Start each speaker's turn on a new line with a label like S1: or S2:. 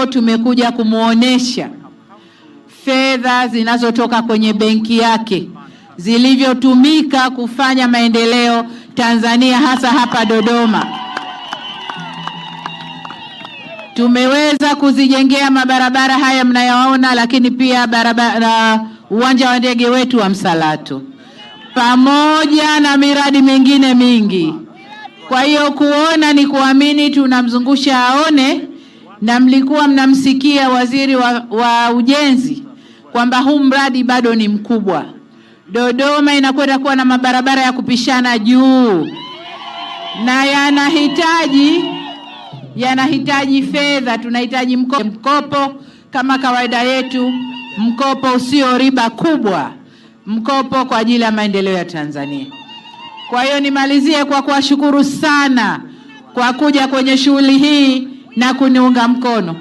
S1: leo tumekuja kumuonesha fedha zinazotoka kwenye benki yake zilivyotumika kufanya maendeleo Tanzania, hasa hapa Dodoma. Tumeweza kuzijengea mabarabara haya mnayaona, lakini pia barabara, uwanja wa ndege wetu wa Msalato, pamoja na miradi mingine mingi. Kwa hiyo kuona ni kuamini, tunamzungusha aone, na mlikuwa mnamsikia waziri wa ujenzi kwamba huu mradi bado ni mkubwa. Dodoma inakwenda kuwa na mabarabara ya kupishana juu na yanahitaji fedha. Tunahitaji mkopo kama kawaida yetu, mkopo usio riba kubwa, mkopo kwa ajili ya maendeleo ya Tanzania. Kwa hiyo nimalizie kwa kuwashukuru sana kwa kuja kwenye shughuli hii na kuniunga mkono.